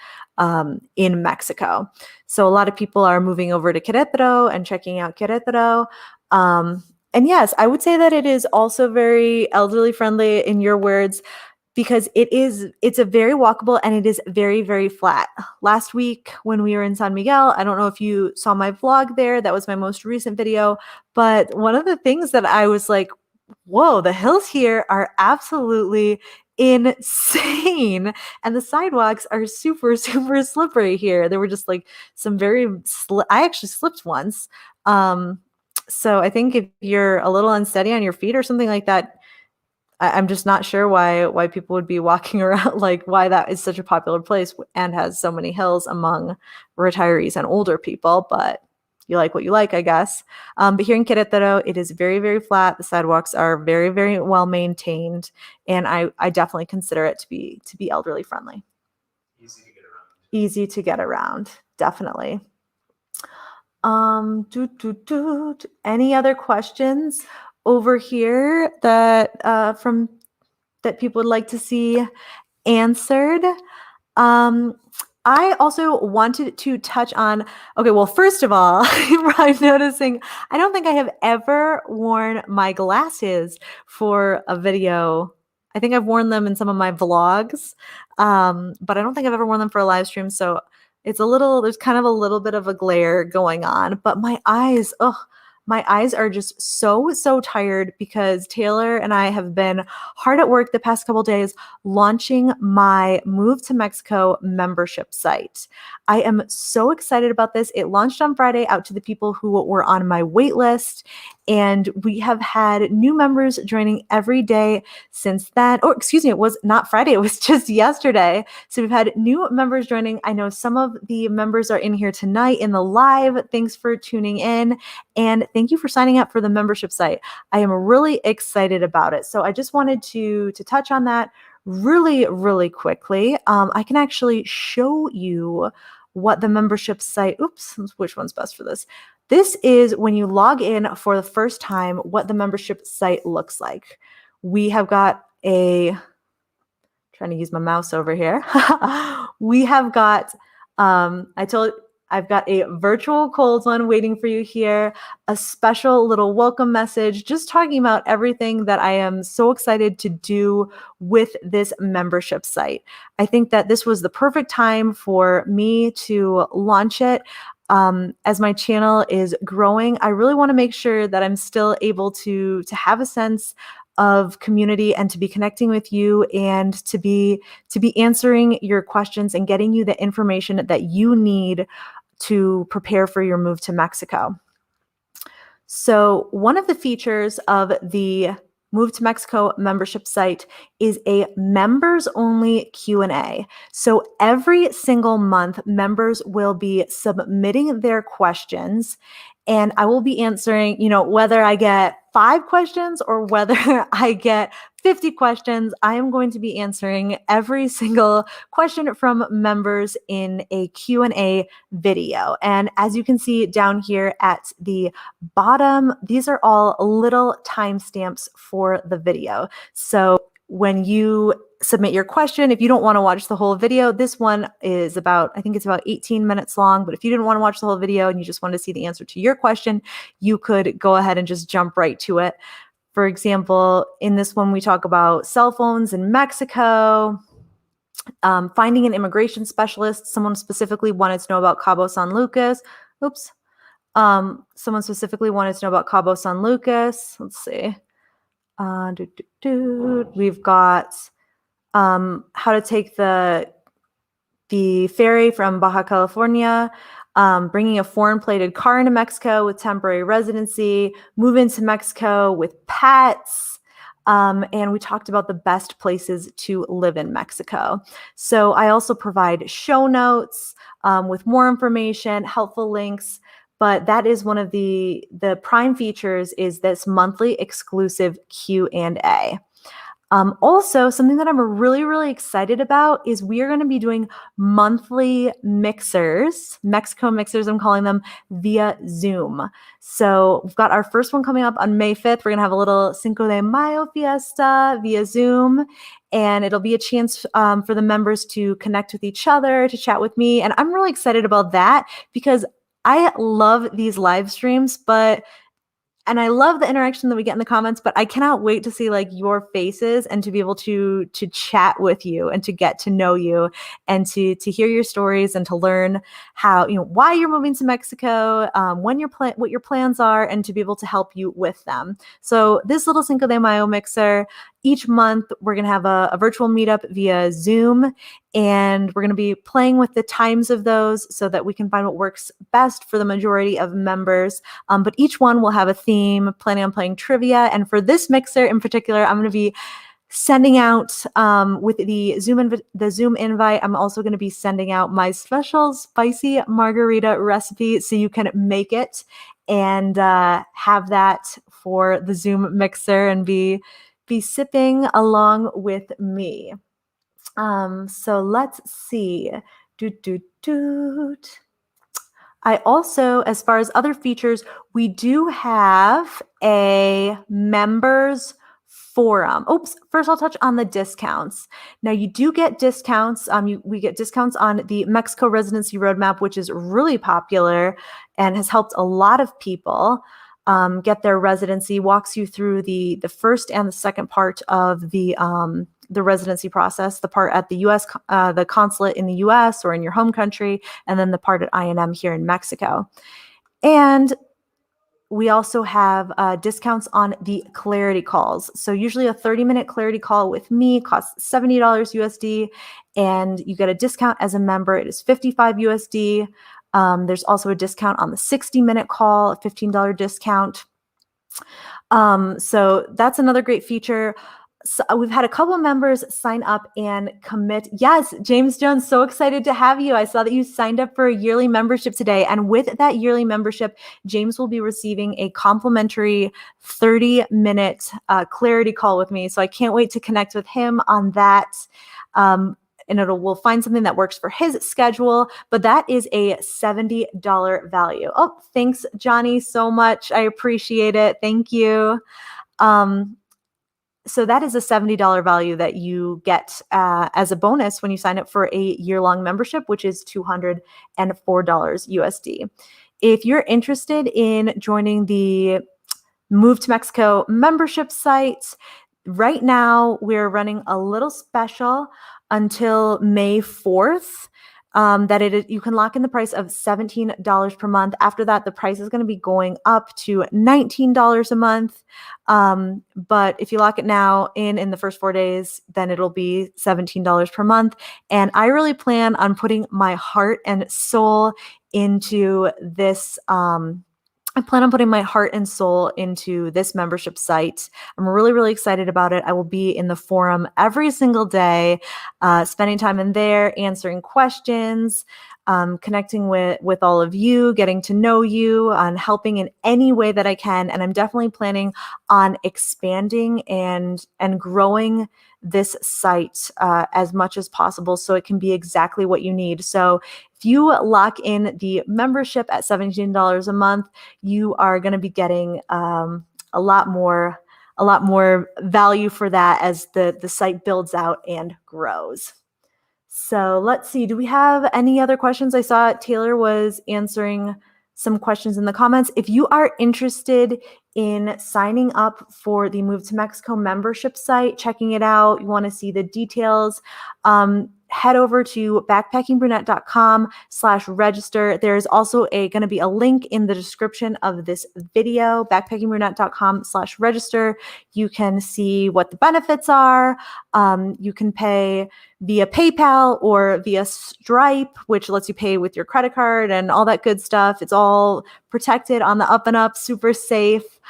in Mexico. So a lot of people are moving over to Querétaro and checking out Querétaro. And yes, I would say that it is also very elderly friendly, in your words, because it's a very walkable and it is very, very flat. Last week when we were in San Miguel, I don't know if you saw my vlog there. That was my most recent video. But one of the things that I was like, whoa, the hills here are absolutely insane. And the sidewalks are super, super slippery here. There were just like some I actually slipped once. So I think if you're a little unsteady on your feet or something like that, I'm just not sure why people would be walking around, like why that is such a popular place and has so many hills among retirees and older people, but you like what you like, I guess. But here in Querétaro, it is very, very flat. The sidewalks are very, very well maintained, and I definitely consider it to be elderly friendly. Easy to get around. Easy to get around, definitely. Any other questions over here that from that people would like to see answered? I also wanted to touch on, okay, well, first of all, I'm noticing I don't think I have ever worn my glasses for a video. I think I've worn them in some of my vlogs, but I don't think I've ever worn them for a live stream. So there's kind of a little bit of a glare going on, but my eyes are just so tired because Taylor and I have been hard at work the past couple days launching my Move to Mexico membership site. I am so excited about this. It launched on Friday out to the people who were on my wait list, and we have had new members joining every day since then. Oh, excuse me, it was not Friday, it was just yesterday. So we've had new members joining. I know some of the members are in here tonight in the live. Thanks for tuning in. And thank you for signing up for the membership site. I am really excited about it. So I just wanted to touch on that really, really quickly. I can actually show you what the membership site, which one's best for this? This is when you log in for the first time, what the membership site looks like. We have got trying to use my mouse over here. We have got, I've got a virtual cold one waiting for you here, a special little welcome message, just talking about everything that I am so excited to do with this membership site. I think that this was the perfect time for me to launch it. As my channel is growing, I really want to make sure that I'm still able to have a sense of community and to be connecting with you and to be answering your questions and getting you the information that you need to prepare for your move to Mexico. So one of the features of the Move to Mexico membership site is a members only Q&A. So every single month, members will be submitting their questions, and I will be answering, whether I get 5 questions or whether I get 50 questions, I am going to be answering every single question from members in a Q&A video. And as you can see down here at the bottom, these are all little timestamps for the video. So when you submit your question, if you don't want to watch the whole video, this one is I think it's about 18 minutes long, but if you didn't want to watch the whole video and you just wanted to see the answer to your question, you could go ahead and just jump right to it. For example, in this one, we talk about cell phones in Mexico, finding an immigration specialist. Someone specifically wanted to know about Cabo San Lucas. Someone specifically wanted to know about Cabo San Lucas. Let's see. We've got how to take the ferry from Baja California, bringing a foreign plated car into Mexico with temporary residency, move into Mexico with pets, and we talked about the best places to live in Mexico. So I also provide show notes with more information, helpful links, but that is one of the prime features is this monthly exclusive Q&A. Also, something that I'm really, really excited about is we are going to be doing monthly mixers, Mexico mixers, I'm calling them, via Zoom. So we've got our first one coming up on May 5th. We're going to have a little Cinco de Mayo fiesta via Zoom, and it'll be a chance for the members to connect with each other, to chat with me. And I'm really excited about that because I love these live streams, but And I love the interaction that we get in the comments, but I cannot wait to see like your faces and to be able to chat with you and to get to know you and to hear your stories and to learn how, why you're moving to Mexico, when what your plans are, and to be able to help you with them. So this little Cinco de Mayo mixer, each month we're going to have a virtual meetup via Zoom, and we're going to be playing with the times of those so that we can find what works best for the majority of members. But each one will have a theme, planning on playing trivia. And for this mixer in particular, I'm going to be sending out with the Zoom invite. I'm also going to be sending out my special spicy margarita recipe so you can make it and have that for the Zoom mixer and be sipping along with me. So let's see. I also, as far as other features, we do have a members forum. Oops, first I'll touch on the discounts. Now you do get discounts. We get discounts on the Mexico Residency Roadmap, which is really popular and has helped a lot of people get their residency, walks you through the first and the second part of the residency process, the part at the U.S., the consulate in the U.S. or in your home country, and then the part at INM here in Mexico. And we also have discounts on the clarity calls. So usually a 30-minute clarity call with me costs $70 USD, and you get a discount as a member. It is $55 USD. There's also a discount on the 60-minute call, a $15 discount. So that's another great feature. So we've had a couple of members sign up and commit. Yes, James Jones, so excited to have you. I saw that you signed up for a yearly membership today. And with that yearly membership, James will be receiving a complimentary 30-minute clarity call with me. So I can't wait to connect with him on that. And we'll find something that works for his schedule, but that is a $70 value. Oh, thanks, Johnny, so much. I appreciate it. Thank you. So that is a $70 value that you get as a bonus when you sign up for a year-long membership, which is $204 USD. If you're interested in joining the Move to Mexico membership site, right now we're running a little special until May 4th. You can lock in the price of $17 per month. After that, the price is going to be going up to $19 a month. But if you lock it now in the first 4 days, then it'll be $17 per month. And I really plan on putting my heart and soul into this. I plan on putting my heart and soul into this membership site. I'm really, really excited about it. I will be in the forum every single day, spending time in there, answering questions, connecting with all of you, getting to know you, and helping in any way that I can. And I'm definitely planning on expanding and growing this site as much as possible so it can be exactly what you need. So if you lock in the membership at $17 a month, you are going to be getting a lot more value for that as the site builds out and grows. So let's see, do we have any other questions? I saw Taylor was answering some questions in the comments. If you are interested in signing up for the Move to Mexico membership site, checking it out, you want to see the details, head over to backpackingbrunette.com/register. There's also going to be a link in the description of this video, backpackingbrunette.com/register. You can see what the benefits are. You can pay via PayPal or via Stripe, which lets you pay with your credit card and all that good stuff. It's all protected on the up and up, super safe.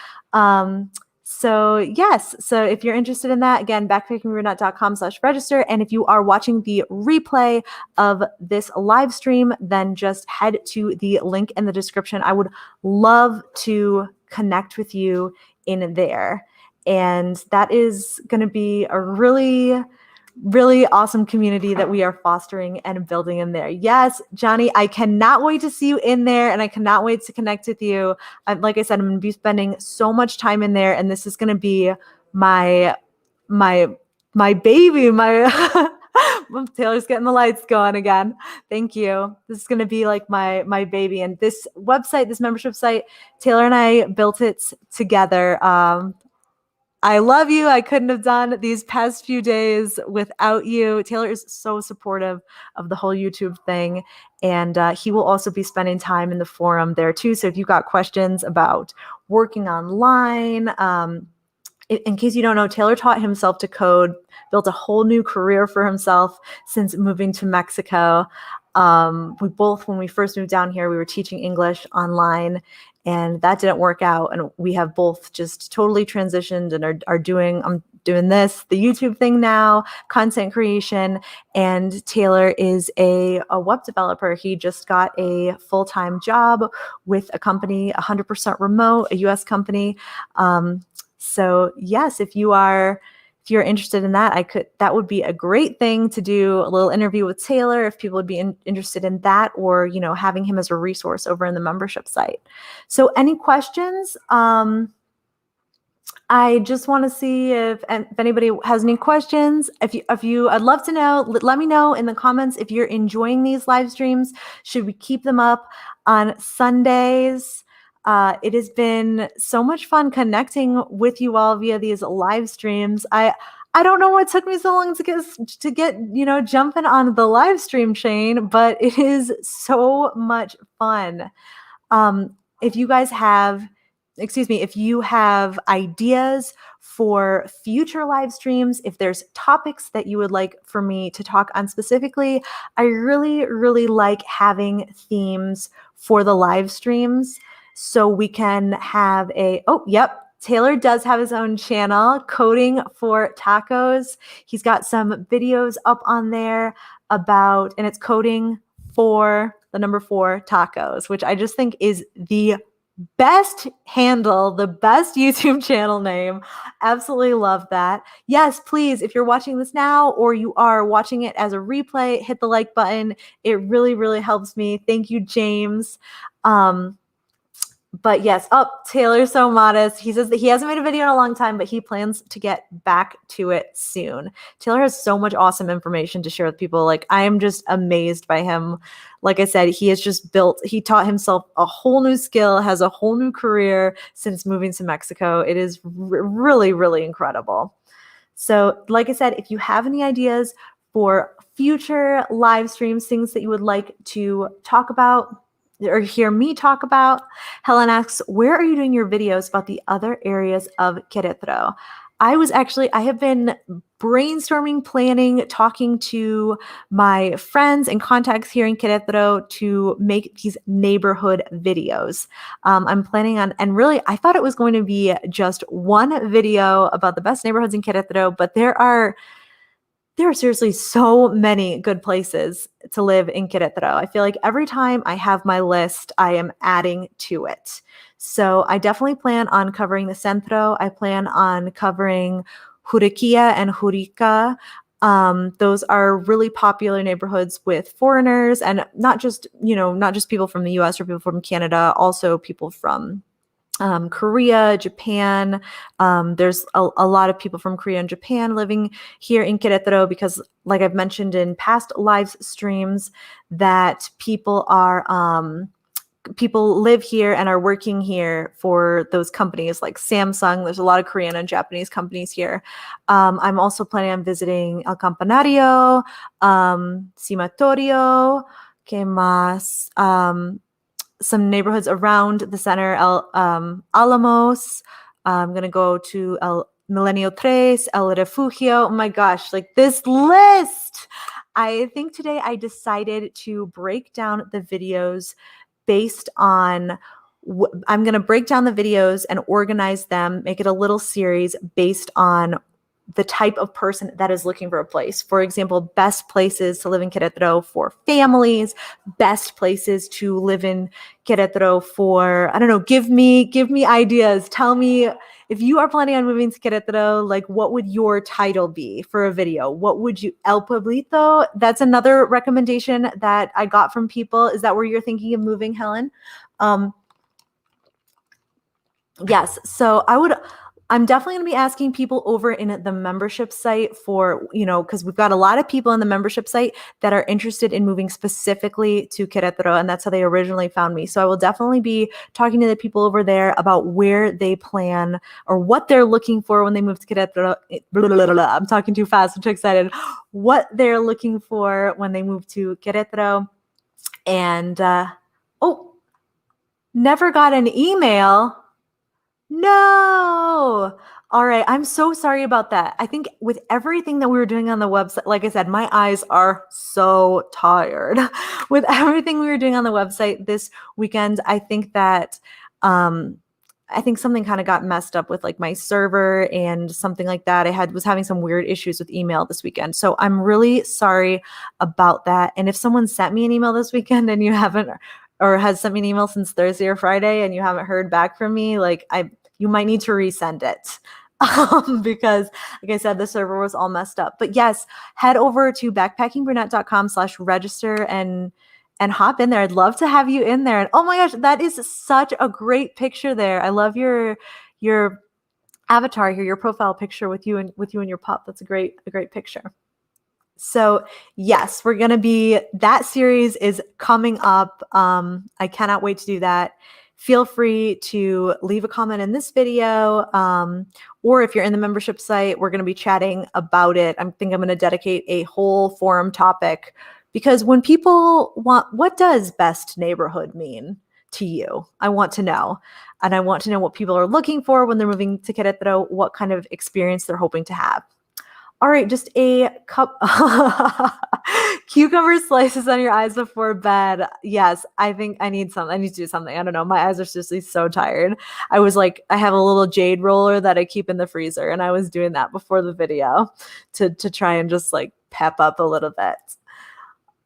So yes, so if you're interested in that, again, backpackingbrunette.com/register. And if you are watching the replay of this live stream, then just head to the link in the description. I would love to connect with you in there. And that is going to be a really, really awesome community that we are fostering and building in there. Yes, Johnny, I cannot wait to see you in there, and I cannot wait to connect with you. Like I said, I'm going to be spending so much time in there, and this is going to be my baby, my Well, Taylor's getting the lights going again. Thank you. This is going to be like my baby. And this website, this membership site, Taylor and I built it together. I love you. I couldn't have done these past few days without you. Taylor is so supportive of the whole YouTube thing. And he will also be spending time in the forum there too. So if you've got questions about working online, in case you don't know, Taylor taught himself to code, built a whole new career for himself since moving to Mexico. We both, when we first moved down here, we were teaching English online, and that didn't work out. And we have both just totally transitioned and are doing, I'm doing this, the YouTube thing now, content creation. And Taylor is a web developer. He just got a full-time job with a company, 100% remote, a US company. So yes, if you're interested in that, that would be a great thing to do, a little interview with Taylor if people would be interested in that, or, having him as a resource over in the membership site. So any questions? I just want to see if anybody has any questions. If you, I'd love to know, let me know in the comments if you're enjoying these live streams. Should we keep them up on Sundays? It has been so much fun connecting with you all via these live streams. I don't know what took me so long to get jumping on the live stream chain, but it is so much fun. If you guys have, if you have ideas for future live streams, if there's topics that you would like for me to talk on specifically, I really, really like having themes for the live streams. So we can have Taylor does have his own channel, Coding for Tacos. He's got some videos up on there and it's coding for the number 4 tacos, which I just think is the best handle, the best YouTube channel name. Absolutely love that. Yes, please, if you're watching this now or you are watching it as a replay, hit the like button. It really, really helps me. Thank you, James. But yes, Taylor's so modest. He says that he hasn't made a video in a long time, but he plans to get back to it soon. Taylor has so much awesome information to share with people. Like, I am just amazed by him. Like I said, he taught himself a whole new skill, has a whole new career since moving to Mexico. It is really, really incredible. So like I said, if you have any ideas for future live streams, things that you would like to talk about, or hear me talk about. Helen asks, where are you doing your videos about the other areas of Querétaro? I have been brainstorming, planning, talking to my friends and contacts here in Querétaro to make these neighborhood videos. I'm planning on, and really, I thought it was going to be just one video about the best neighborhoods in Querétaro, but there are seriously so many good places to live in Querétaro. I feel like every time I have my list, I am adding to it. So I definitely plan on covering the Centro. I plan on covering Juriquilla and Jurica. Those are really popular neighborhoods with foreigners, and not just people from the US or people from Canada, also people from Korea, Japan. There's a lot of people from Korea and Japan living here in Querétaro because, like I've mentioned in past live streams, that people live here and are working here for those companies like Samsung. There's a lot of Korean and Japanese companies here. I'm also planning on visiting El Campanario, Cimatorio, que más? Some neighborhoods around the center, Alamos. I'm going to go to El Milenio 3, El Refugio. Oh my gosh, like this list. I think today I decided to break down the videos based on, I'm going to break down the videos and organize them, make it a little series based on the type of person that is looking for a place. For example, best places to live in Querétaro for families, best places to live in Querétaro for, I don't know, give me ideas. Tell me, if you are planning on moving to Querétaro, like, what would your title be for a video? What would you, El Pueblito? That's another recommendation that I got from people. Is that where you're thinking of moving, Helen? Yes. So I would I'm definitely going to be asking people over in the membership site for, because we've got a lot of people in the membership site that are interested in moving specifically to Querétaro, and that's how they originally found me. So I will definitely be talking to the people over there about where they plan or what they're looking for when they move to Querétaro. I'm talking too fast. I'm too excited. What they're looking for when they move to Querétaro. And, never got an email. No. All right. I'm so sorry about that. I think with everything that we were doing on the website, like I said, my eyes are so tired. With everything we were doing on the website this weekend, I think that I think something kind of got messed up with like my server and something like that. Was having some weird issues with email this weekend. So I'm really sorry about that. And if someone sent me an email this weekend and you haven't or has sent me an email since Thursday or Friday and you haven't heard back from me, you might need to resend it. Because like I said, the server was all messed up. But yes, head over to backpackingbrunette.com/register and hop in there. I'd love to have you in there. And oh my gosh, that is such a great picture there. I love your avatar here, your profile picture with you and your pup. That's a great picture. So yes, that series is coming up. I cannot wait to do that. Feel free to leave a comment in this video, or if you're in the membership site, we're going to be chatting about it. I think I'm going to dedicate a whole forum topic, because when people want, what does best neighborhood mean to you? I want to know. And I want to know what people are looking for when they're moving to Querétaro, what kind of experience they're hoping to have. All right, just a cup cucumber slices on your eyes before bed. Yes, I think I need something. I need to do something. I don't know. My eyes are seriously so tired. I have a little jade roller that I keep in the freezer, and I was doing that before the video to try and just like pep up a little bit.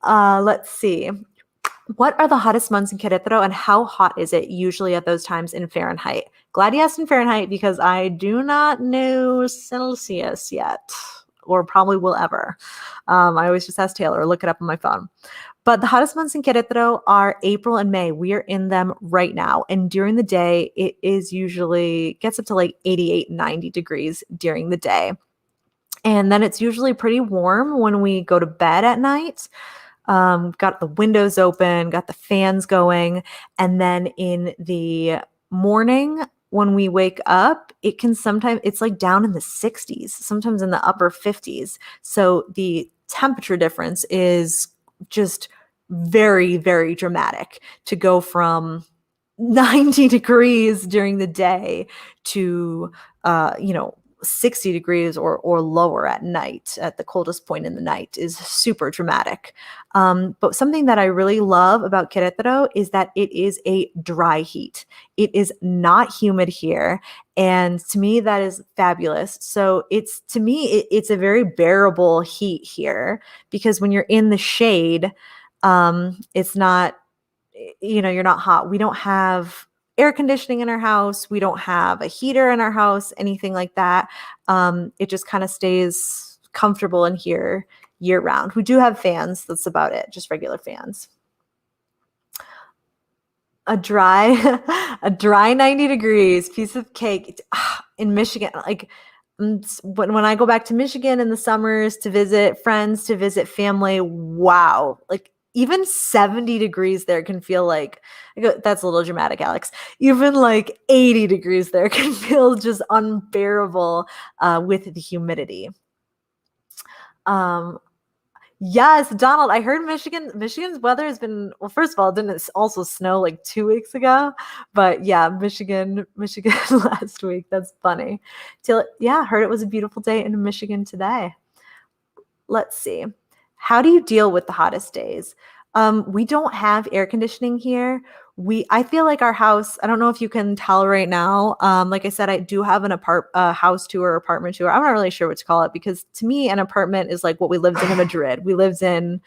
Let's see. What are the hottest months in Querétaro, and how hot is it usually at those times in Fahrenheit? Glad you asked in Fahrenheit, because I do not know Celsius yet, or probably will ever. I always just ask Taylor or look it up on my phone. But the hottest months in Querétaro are April and May. We are in them right now. And during the day, it is usually gets up to like 88, 90 degrees during the day. And then it's usually pretty warm when we go to bed at night. Got the windows open, got the fans going. And then in the morning, when we wake up, it's like down in the 60s, sometimes in the upper 50s. So the temperature difference is just very, very dramatic, to go from 90 degrees during the day to, 60 degrees or lower at night, at the coldest point in the night, is super dramatic. But something that I really love about Querétaro is that it is a dry heat. It is not humid here. And to me, that is fabulous. So it's a very bearable heat here, because when you're in the shade, it's not, you're not hot. We don't have air conditioning in our house. We don't have a heater in our house, anything like that. It just kind of stays comfortable in here year round. We do have fans. That's about it. Just regular fans. A dry 90 degrees piece of cake in Michigan. Like when I go back to Michigan in the summers to visit friends, to visit family, wow. Like even 70 degrees there can feel like, that's a little dramatic, Alex. Even like 80 degrees there can feel just unbearable with the humidity. Yes, Donald, I heard Michigan's weather has been, well, first of all, didn't it also snow like 2 weeks ago? But yeah, Michigan last week. That's funny. Yeah, heard it was a beautiful day in Michigan today. Let's see. How do you deal with the hottest days? We don't have air conditioning here. I feel like our house, I don't know if you can tell right now. Like I said, I do have a house tour, apartment tour. I'm not really sure what to call it, because to me, an apartment is like what we lived in Madrid. We lived in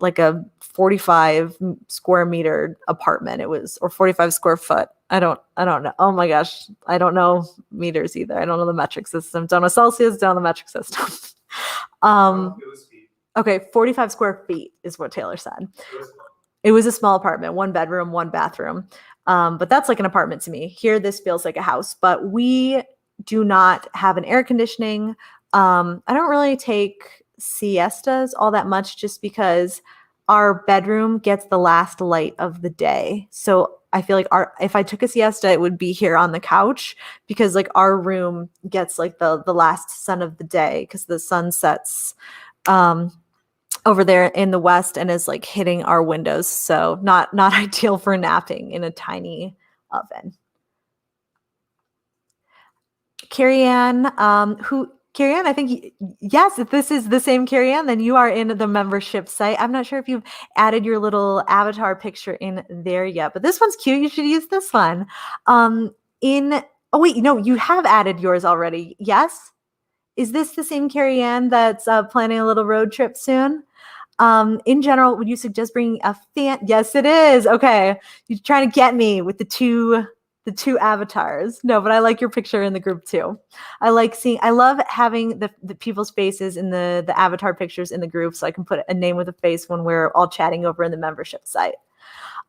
like a 45 square meter apartment. Or 45 square foot. I don't know. Oh my gosh. I don't know meters either. I don't know the metric system. Don't know Celsius, don't know the metric system. Okay, 45 square feet is what Taylor said. It was a small apartment, 1 bedroom, 1 bathroom. But that's like an apartment to me. Here, this feels like a house. But we do not have an air conditioning. I don't really take siestas all that much just because our bedroom gets the last light of the day. So I feel like if I took a siesta, it would be here on the couch because like our room gets like the last sun of the day because the sun sets over there in the west and is like hitting our windows. So not ideal for napping in a tiny oven. Carrie Ann, Carrie Ann, I think, yes, if this is the same Carrie Ann, then you are in the membership site. I'm not sure if you've added your little avatar picture in there yet, but this one's cute. You should use this one. Oh, wait, no, you have added yours already. Yes? Is this the same Carrie Ann that's planning a little road trip soon? In general, would you suggest bringing a fan? Yes, it is. Okay. You're trying to get me with the two avatars. No, but I like your picture in the group too. I love having the people's faces in the avatar pictures in the group so I can put a name with a face when we're all chatting over in the membership site.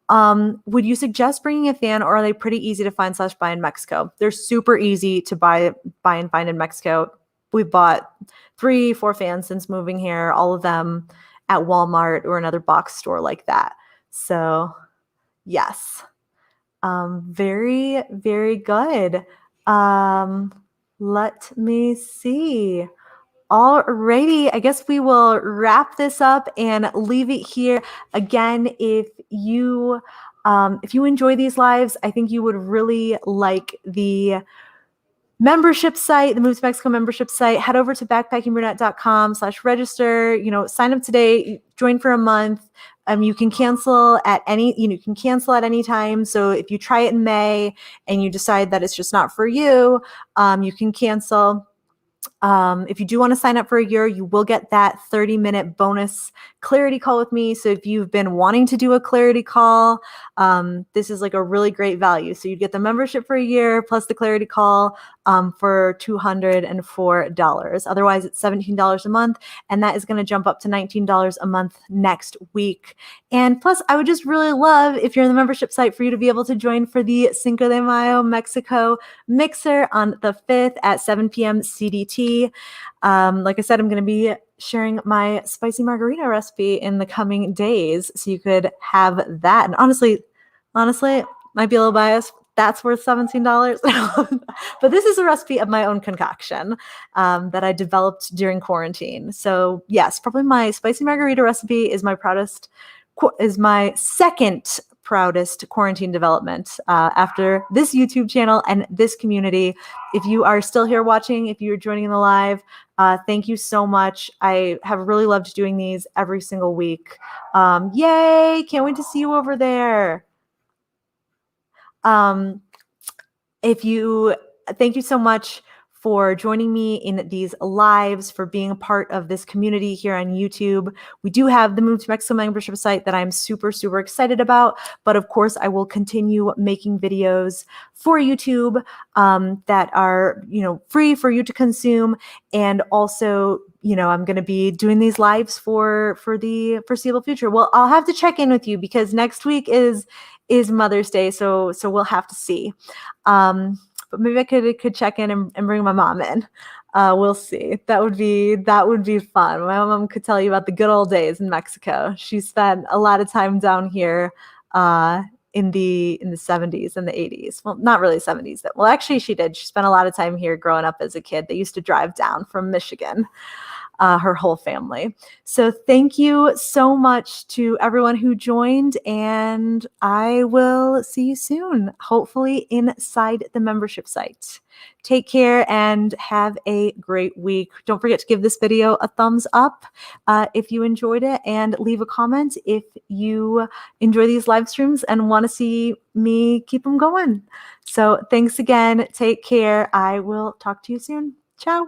Would you suggest bringing a fan or are they pretty easy to find / buy in Mexico? They're super easy to buy and find in Mexico. We've bought 3-4 fans since moving here, all of them at Walmart or another box store like that. So yes. Very, very good. Let me see. Alrighty, I guess we will wrap this up and leave it here. Again, if you enjoy these lives, I think you would really like the membership site, the Move to Mexico membership site. Head over to backpackingbrunette.com/register. Sign up today, join for a month. You can cancel at any time. So if you try it in May and you decide that it's just not for you, you can cancel. If you do want to sign up for a year, you will get that 30-minute bonus clarity call with me. So if you've been wanting to do a clarity call, this is like a really great value. So you'd get the membership for a year plus the clarity call for $204. Otherwise, it's $17 a month, and that is going to jump up to $19 a month next week. And plus, I would just really love, if you're in the membership site, for you to be able to join for the Cinco de Mayo Mexico Mixer on the 5th at 7 p.m. CDT. Like I said, I'm going to be sharing my spicy margarita recipe in the coming days, so you could have that. And honestly, might be a little biased. That's worth $17. But this is a recipe of my own concoction that I developed during quarantine. So yes, probably my spicy margarita recipe is my second proudest quarantine development after this YouTube channel and this community. If you are still here watching, if you're joining in the live, thank you so much. I have really loved doing these every single week. Yay! Can't wait to see you over there. Thank you so much for joining me in these lives, for being a part of this community here on YouTube. We do have the Move to Mexico membership site that I'm super, super excited about. But of course, I will continue making videos for YouTube that are, free for you to consume. And also, I'm going to be doing these lives for the foreseeable future. Well, I'll have to check in with you because next week is Mother's Day. So we'll have to see. But maybe I could check in and bring my mom in. We'll see. That would be fun. My mom could tell you about the good old days in Mexico. She spent a lot of time down here in the 70s and the 80s. Well, not really 70s. Well, actually, she did. She spent a lot of time here growing up as a kid. They used to drive down from Michigan. Her whole family. So thank you so much to everyone who joined, and I will see you soon, hopefully inside the membership site. Take care and have a great week. Don't forget to give this video a thumbs up if you enjoyed it, and leave a comment if you enjoy these live streams and want to see me keep them going. So thanks again. Take care. I will talk to you soon. Ciao.